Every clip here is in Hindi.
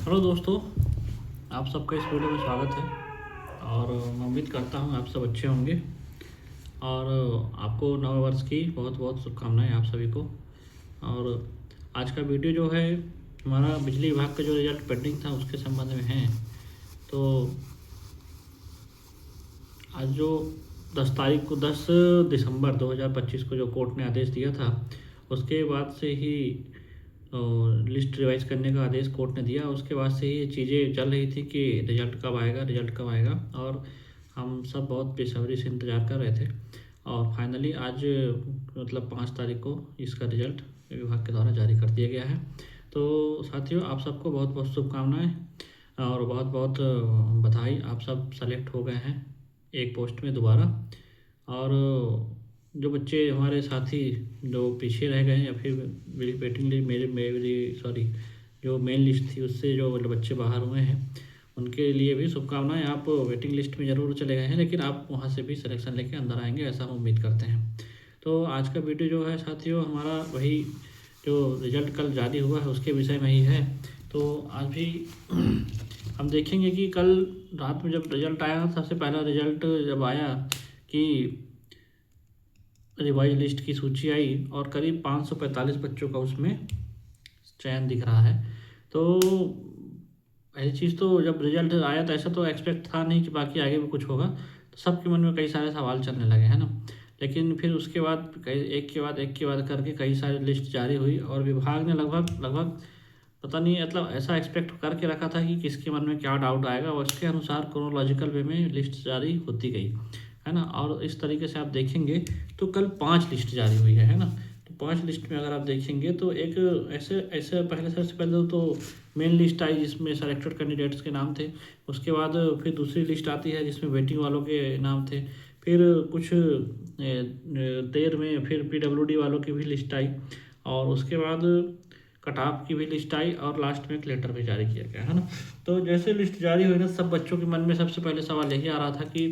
हेलो दोस्तों, आप सबका इस वीडियो में स्वागत है। और मैं उम्मीद करता हूँ आप सब अच्छे होंगे। और आपको नव वर्ष की बहुत बहुत शुभकामनाएं आप सभी को। और आज का वीडियो जो है हमारा बिजली विभाग का जो रिजल्ट पेंडिंग था उसके संबंध में है। तो आज जो 10 दिसंबर 2025 को जो कोर्ट ने आदेश दिया था उसके बाद से ही लिस्ट रिवाइज करने का आदेश कोर्ट ने दिया। उसके बाद से ही चीज़ें चल रही थी कि रिजल्ट कब आएगा, रिजल्ट कब आएगा। और हम सब बहुत बेसब्री से इंतज़ार कर रहे थे। और फाइनली आज मतलब 5 तारीख को इसका रिजल्ट विभाग के द्वारा जारी कर दिया गया है। तो साथियों, आप सबको बहुत बहुत शुभकामनाएं और बहुत बहुत बधाई। आप सब सेलेक्ट हो गए हैं एक पोस्ट में दोबारा। और जो बच्चे हमारे साथी जो पीछे रह गए हैं या फिर मेरी वेटिंग लिस्ट मेरी सॉरी जो मेन लिस्ट थी उससे जो मतलब बच्चे बाहर हुए हैं उनके लिए भी शुभकामनाएं। आप वेटिंग लिस्ट में ज़रूर चले गए हैं लेकिन आप वहां से भी सिलेक्शन लेके अंदर आएंगे, ऐसा हम उम्मीद करते हैं। तो आज का वीडियो जो है साथियों हमारा वही जो रिजल्ट कल जारी हुआ है उसके विषय में ही है। तो आज भी हम देखेंगे कि कल रात में जब रिजल्ट आया, सबसे पहला रिजल्ट जब आया कि रिवाइज लिस्ट की सूची आई और करीब 545 बच्चों का उसमें चयन दिख रहा है। तो पहली चीज़ तो जब रिजल्ट आया तो ऐसा तो एक्सपेक्ट था नहीं कि बाकी आगे भी कुछ होगा। तो सबके मन में कई सारे सवाल चलने लगे हैं ना। लेकिन फिर उसके बाद कई एक के बाद करके कई सारी लिस्ट जारी हुई और विभाग ने लगभग लगभग पता नहीं मतलब ऐसा एक्सपेक्ट करके रखा था कि किसके मन में क्या डाउट आएगा और उसके अनुसार क्रोनोलॉजिकल वे में लिस्ट जारी होती गई, है ना। और इस तरीके से आप देखेंगे तो कल 5 लिस्ट जारी हुई है ना। तो 5 लिस्ट में अगर आप देखेंगे तो एक ऐसे ऐसे पहले सबसे पहले तो मेन लिस्ट आई जिसमें सेलेक्टेड कैंडिडेट्स के नाम थे। उसके बाद फिर दूसरी लिस्ट आती है जिसमें वेटिंग वालों के नाम थे। फिर कुछ देर में फिर पीडब्ल्यूडी वालों की भी लिस्ट आई। और उसके बाद कट ऑफ की भी लिस्ट आई और लास्ट में एक लेटर भी जारी किया गया, है ना। तो जैसे लिस्ट जारी हुई ना सब बच्चों के मन में सबसे पहले सवाल यही आ रहा था कि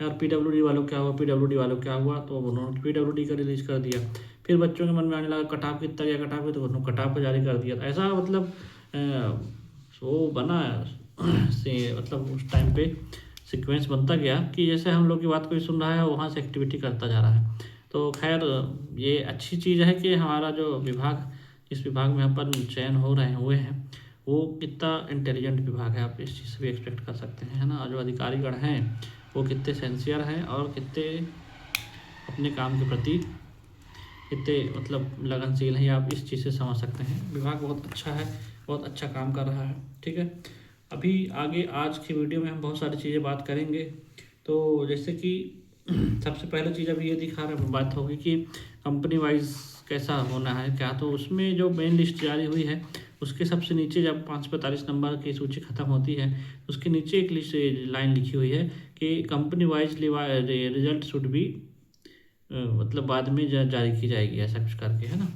यार पीडब्ल्यूडी वालों क्या हुआ, पीडब्ल्यूडी वालों क्या हुआ। तो उन्होंने पीडब्ल्यूडी का रिलीज कर दिया। फिर बच्चों के मन में आने लगा कट ऑफ कितना गया, कट ऑफ तो उन्होंने कट ऑफ को जारी कर दिया। तो ऐसा मतलब वो बना से मतलब उस टाइम पे सीक्वेंस बनता गया कि जैसे हम लोग की बात कोई सुन रहा है वहाँ से एक्टिविटी करता जा रहा है। तो खैर ये अच्छी चीज़ है कि हमारा जो विभाग जिस विभाग में अपन चयन हुए हैं वो कितना इंटेलिजेंट विभाग है, आप इस चीज़ से भी एक्सपेक्ट कर सकते हैं, है ना। और जो अधिकारीगण हैं वो कितने सेंसियर हैं और कितने अपने काम के प्रति कितने मतलब लगनशील हैं, ये आप इस चीज़ से समझ सकते हैं। विभाग बहुत अच्छा है, बहुत अच्छा काम कर रहा है, ठीक है। अभी आगे आज की वीडियो में हम बहुत सारी चीज़ें बात करेंगे। तो जैसे कि सबसे पहले चीज़ अभी ये दिखा रहा बात होगी कि कंपनी वाइज कैसा होना है क्या। तो उसमें जो मेन लिस्ट जारी हुई है उसके सबसे नीचे जब 545 नंबर की सूची खत्म होती है उसके नीचे एक लिस्ट लाइन लिखी हुई है कि कंपनी वाइज रिजल्ट शुड भी मतलब बाद में जारी की जाएगी, ऐसा कुछ करके, है ना।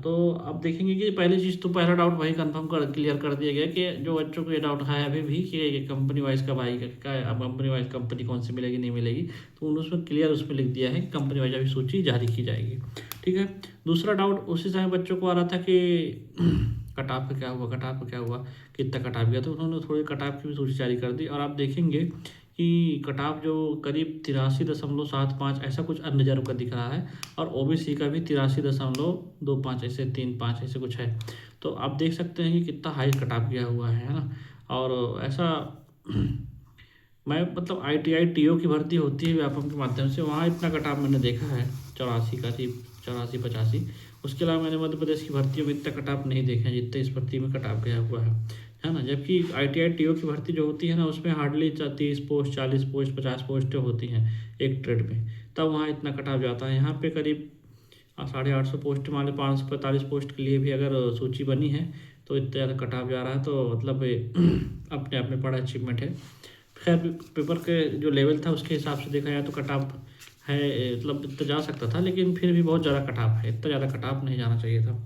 तो आप देखेंगे कि पहली चीज़ तो पहला डाउट वही कंफर्म कर क्लियर कर दिया गया कि जो बच्चों को ये डाउट है अभी भी कि कंपनी वाइज कब आएगी, क्या अब कंपनी वाइज कंपनी कौन सी मिलेगी नहीं मिलेगी। तो उन्होंने उसमें क्लियर उसमें लिख दिया है कि कंपनी वाइज अभी सूची जारी की जाएगी, ठीक है। दूसरा डाउट उसी समय बच्चों को आ रहा था कि कट ऑफ का क्या हुआ, कट ऑफ का क्या हुआ, कितना कट ऑफ गया। तो उन्होंने थोड़ी कट ऑफ की भी सूची जारी कर दी और आप देखेंगे कि कट ऑफ जो करीब 83.75 ऐसा कुछ अन्य रिजर्व का दिख रहा है और ओबीसी का भी 83.25 ऐसे 35 ऐसे कुछ है। तो आप देख सकते हैं कि कितना हाई कट ऑफ गया हुआ है ना। और ऐसा मैं मतलब ITI TO की भर्ती होती है व्यापम के माध्यम से, वहाँ इतना कट ऑफ मैंने देखा है 84 का, 84-85। उसके अलावा मैंने मध्य प्रदेश की भर्तियों में इतना कट ऑफ नहीं देखे हैं जितने इस भर्ती में कट ऑफ गया हुआ है ना। जबकि ITI TO की भर्ती जो होती है ना उसमें हार्डली 30 पोस्ट, 40 पोस्ट, 50 पोस्टें होती हैं एक ट्रेड में, तब वहाँ इतना कट ऑफ जाता है। यहाँ पे करीब 850 पोस्ट मान लो, 545 पोस्ट के लिए भी अगर सूची बनी है तो इतना ज़्यादा कट ऑफ जा रहा है। तो मतलब अपने आप में बड़ा अचीवमेंट है। खैर पेपर के जो लेवल था उसके हिसाब से देखा जाए तो कट ऑफ है, मतलब इतना जा सकता था लेकिन फिर भी बहुत ज़्यादा कट ऑफ है, इतना ज़्यादा कट ऑफ नहीं जाना चाहिए था,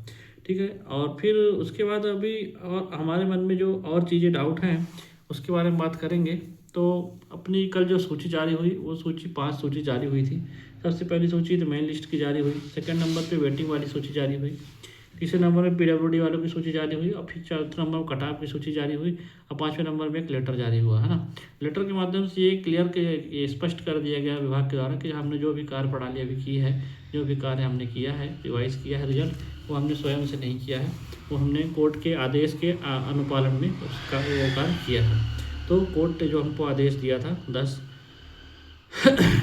ठीक है। और फिर उसके बाद अभी और हमारे मन में जो और चीज़ें डाउट हैं उसके बारे में बात करेंगे। तो अपनी कल जो सूची जारी हुई वो सूची 5 सूची जारी हुई थी। सबसे पहली सूची तो मेन लिस्ट की जारी हुई, सेकंड नंबर पे वेटिंग वाली सूची जारी हुई, तीसरे नंबर में पीडब्ल्यूडी वालों की सूची जारी हुई और फिर चौथे नंबर में कटाव की सूची जारी हुई और पाँचवें नंबर में एक लेटर जारी हुआ, है ना। लेटर के माध्यम से ये क्लियर ये स्पष्ट कर दिया गया विभाग के द्वारा कि हमने जो भी कार्य प्रणाली अभी की है, जो भी कार्य हमने किया है, रिवाइज किया है रिजल्ट, वो हमने स्वयं से नहीं किया है, वो हमने कोर्ट के आदेश के अनुपालन में उसका वो कार्य किया है। तो कोर्ट ने जो हमको आदेश दिया था 10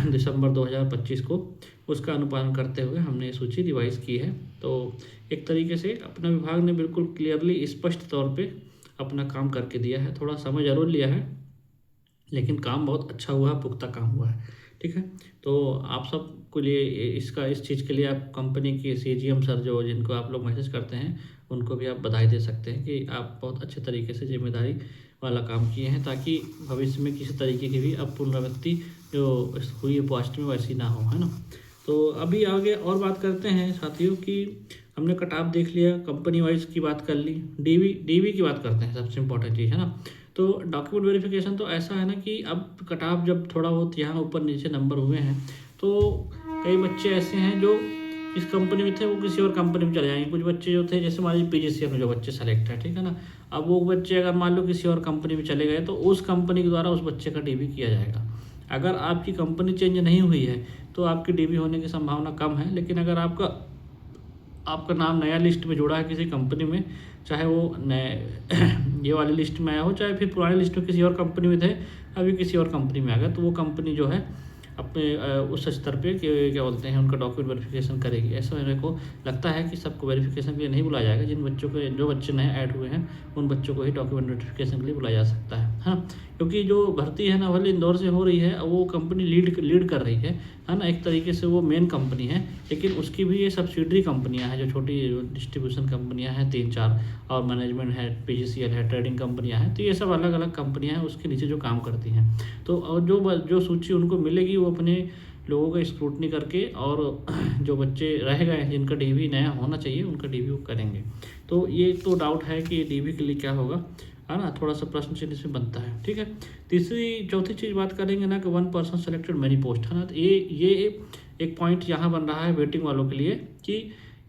दिसंबर 2025 को, उसका अनुपालन करते हुए हमने ये सूची रिवाइज की है। तो एक तरीके से अपना विभाग ने बिल्कुल क्लियरली स्पष्ट तौर पे अपना काम करके दिया है। थोड़ा समय ज़रूर लिया है, लेकिन काम बहुत अच्छा हुआ है, पुख्ता काम हुआ है, ठीक है। तो आप सबके लिए इस चीज़ के लिए आप कंपनी की सीजीएम सर जो जिनको आप लोग मैसेज करते हैं, उनको भी आप बधाई दे सकते हैं कि आप बहुत अच्छे तरीके से जिम्मेदारी वाला काम किए हैं, ताकि भविष्य में किसी तरीके की भी अब पुनरावृत्ति जो हुई है पास्ट में वैसी ना हो, है ना। तो अभी आगे और बात करते हैं साथियों कि हमने कटाव देख लिया, कंपनी वाइज की बात कर ली, डीवी की बात करते हैं, सबसे इम्पोर्टेंट चीज़, है ना। तो डॉक्यूमेंट वेरिफिकेशन तो ऐसा है ना कि अब कटाव जब थोड़ा बहुत यहाँ ऊपर नीचे नंबर हुए हैं, तो कई बच्चे ऐसे हैं जो इस कंपनी में थे वो किसी और कंपनी में चले जाएंगे। कुछ बच्चे जो थे, जैसे मान लीजिए पीजीसीएल में जो बच्चे सेलेक्ट है, ठीक है ना, अब वो बच्चे अगर मान लो किसी और कंपनी में चले गए तो उस कंपनी के द्वारा उस बच्चे का डीवी किया जाएगा। अगर आपकी कंपनी चेंज नहीं हुई है तो आपकी डीवी होने की संभावना कम है, लेकिन अगर आपका नाम नया लिस्ट में जुड़ा है किसी कंपनी में, चाहे वो नए ये वाली लिस्ट में आया हो, चाहे फिर पुरानी लिस्ट में किसी और कंपनी में थे, अभी किसी और कंपनी में आ गया, तो वो कंपनी जो है अपने उस स्तर पे क्या बोलते हैं उनका डॉक्यूमेंट वेरिफिकेशन करेगी। ऐसा मेरे को लगता है कि सबको वेरिफिकेशन के लिए नहीं बुलाया जाएगा। जो बच्चे नए ऐड हुए हैं उन बच्चों को ही डॉक्यूमेंट वेरिफिकेशन के लिए बुलाया जा सकता है, हाँ। क्योंकि जो भर्ती है ना, भले इंदौर से हो रही है, वो कंपनी लीड कर रही है ना। एक तरीके से वो मेन कंपनी है, लेकिन उसकी भी ये सब्सिडरी कंपनियां हैं, जो छोटी डिस्ट्रीब्यूशन कंपनियां हैं 3-4, और मैनेजमेंट है, पीजीसीएल है, ट्रेडिंग कंपनियां हैं, तो ये सब अलग अलग कंपनियां हैं उसके नीचे जो काम करती हैं। तो और जो सूची उनको मिलेगी वो अपने लोगों का स्क्रूटनी करके, और जो बच्चे रह गए हैं जिनका डीवी नया होना चाहिए उनका डीवी वो करेंगे। तो ये तो डाउट है कि डीवी के लिए क्या होगा, है ना, थोड़ा सा प्रश्न चिन्ह इसमें बनता है, ठीक है। चौथी चीज़ बात करेंगे ना कि 1 पर्सन सेलेक्टेड मैनी पोस्ट, है ना। तो ये एक पॉइंट यहाँ बन रहा है वेटिंग वालों के लिए कि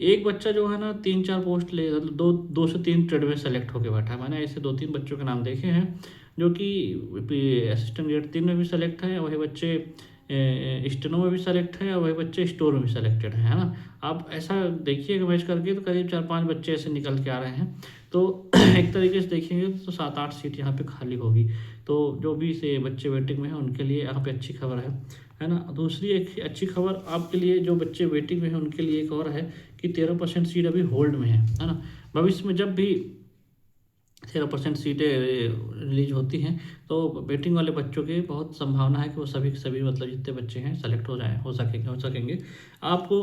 एक बच्चा जो है ना 3-4 पोस्ट ले, 2 से 3 ट्रेड में सेलेक्ट होकर बैठा है। मैंने ऐसे 2-3 बच्चों के नाम देखे हैं जो कि असिस्टेंट ग्रेड 3 में भी सेलेक्ट है, वही बच्चे स्टेनो में भी सेलेक्ट है, और वही बच्चे स्टोर में भी सेलेक्टेड है ना। आप ऐसा देखिएगा मैच करके तो करीब 4-5 बच्चे ऐसे निकल के आ रहे हैं। तो एक तरीके से देखेंगे तो 7-8 सीट यहाँ पे खाली होगी। तो जो भी से बच्चे वेटिंग में हैं उनके लिए यहाँ पे अच्छी खबर है ना। दूसरी एक अच्छी खबर आपके लिए, जो बच्चे वेटिंग में हैं उनके लिए एक और है कि 13% सीट अभी होल्ड में है ना। भविष्य में जब भी 13% सीटें रिलीज होती हैं तो वेटिंग वाले बच्चों की बहुत संभावना है कि वो सभी मतलब जितने बच्चे हैं सेलेक्ट हो सकेंगे। आपको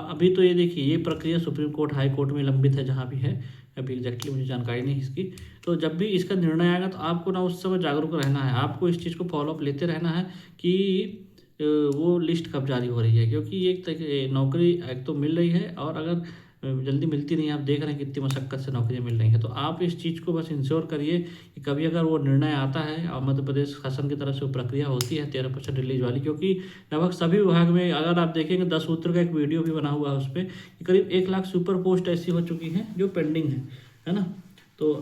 अभी तो ये देखिए, ये प्रक्रिया सुप्रीम कोर्ट, हाई कोर्ट में लंबित है, जहाँ भी है, अभी एग्जैक्टली मुझे जानकारी नहीं इसकी। तो जब भी इसका निर्णय आएगा तो आपको ना उस समय जागरूक रहना है, आपको इस चीज़ को फॉलोअप लेते रहना है कि वो लिस्ट कब जारी हो रही है, क्योंकि एक नौकरी एक तो मिल रही है, और अगर जल्दी मिलती नहीं है, आप देख रहे हैं कितनी मशक्क़त से नौकरियां मिल रही हैं। तो आप इस चीज़ को बस इंश्योर करिए कि कभी अगर वो निर्णय आता है और मध्य प्रदेश शासन की तरफ से वो प्रक्रिया होती है 13% रिलीज वाली, क्योंकि लगभग सभी विभाग में अगर आप देखेंगे 10 सूत्र का एक वीडियो भी बना हुआ है उस पर, करीब 1 लाख सुपर पोस्ट ऐसी हो चुकी हैं जो पेंडिंग है ना। तो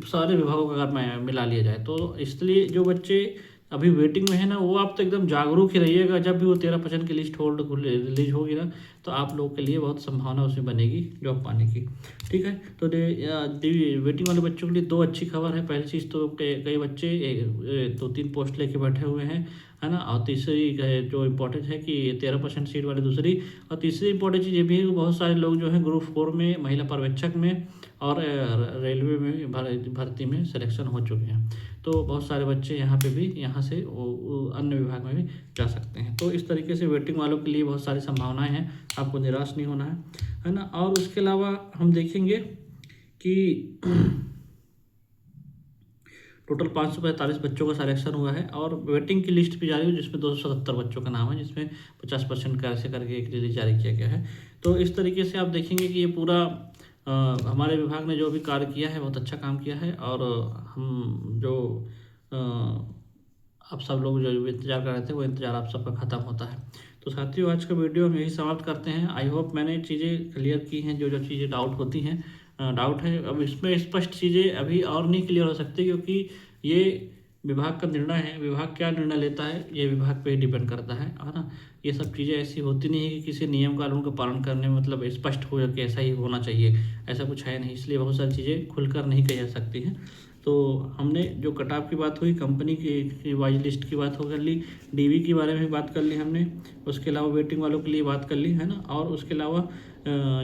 सारे विभागों का अगर मैं मिला लिया जाए तो, इसलिए जो बच्चे अभी वेटिंग में है ना, वो आप तो एकदम जागरूक ही रहिएगा। जब भी वो 13% की लिस्ट होल्ड रिलीज होगी ना, तो आप लोगों के लिए बहुत संभावना उसमें बनेगी जॉब पाने की, ठीक है। तो वेटिंग वाले बच्चों के लिए 2 अच्छी खबर है। पहली चीज़ तो कई बच्चे 2-3 पोस्ट लेके बैठे हुए हैं, है ना। और तीसरी जो इम्पोर्टेंट है कि 13% सीट वाली दूसरी, और तीसरी इंपॉर्टेंट चीज़ ये भी है कि बहुत सारे लोग जो हैं ग्रुप 4 में, महिला पर्यवेक्षक में और रेलवे में भर्ती में सिलेक्शन हो चुके हैं। तो बहुत सारे बच्चे यहाँ पे भी, यहाँ से अन्य विभाग में भी जा सकते हैं। तो इस तरीके से वेटिंग वालों के लिए बहुत सारी संभावनाएं हैं, आपको निराश नहीं होना है ना। और उसके अलावा हम देखेंगे कि टोटल 545 बच्चों का सिलेक्शन हुआ है, और वेटिंग की लिस्ट भी जारी हुई जिसमें 277 बच्चों का नाम है, जिसमें 50% कैसे करके एक रिलीज जारी किया गया है। तो इस तरीके से आप देखेंगे कि ये पूरा हमारे विभाग ने जो भी कार्य किया है बहुत अच्छा काम किया है। और हम जो आप सब लोग जो इंतज़ार कर रहे थे वो इंतज़ार आप सबका ख़त्म होता है। तो साथियों आज का वीडियो हम यही समाप्त करते हैं। आई होप मैंने चीज़ें क्लियर की हैं, जो जो चीज़ें डाउट होती हैं, डाउट है। अब इसमें स्पष्ट चीज़ें अभी और नहीं क्लियर हो सकती, क्योंकि ये विभाग का निर्णय है। विभाग क्या निर्णय लेता है ये विभाग पे ही डिपेंड करता है ना। ये सब चीज़ें ऐसी होती नहीं है कि किसी नियम कानून का पालन करने में मतलब स्पष्ट हो कि ऐसा ही होना चाहिए, ऐसा कुछ है नहीं। इसलिए बहुत सारी चीज़ें खुलकर नहीं कही जा सकती हैं। तो हमने जो कट ऑफ की बात हुई, कंपनी की वाइज लिस्ट की बात हो कर ली, डीवी के बारे में बात कर ली हमने, उसके अलावा वेटिंग वालों के लिए बात कर ली है ना, और उसके अलावा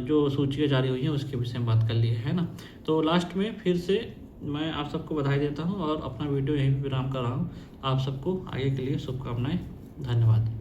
जो सूचियाँ जारी हुई हैं उसके विषय में बात कर ली है ना। तो लास्ट में फिर से मैं आप सबको बधाई देता हूँ और अपना वीडियो यहीं पर विराम कर रहा हूँ। आप सबको आगे के लिए शुभकामनाएं। धन्यवाद।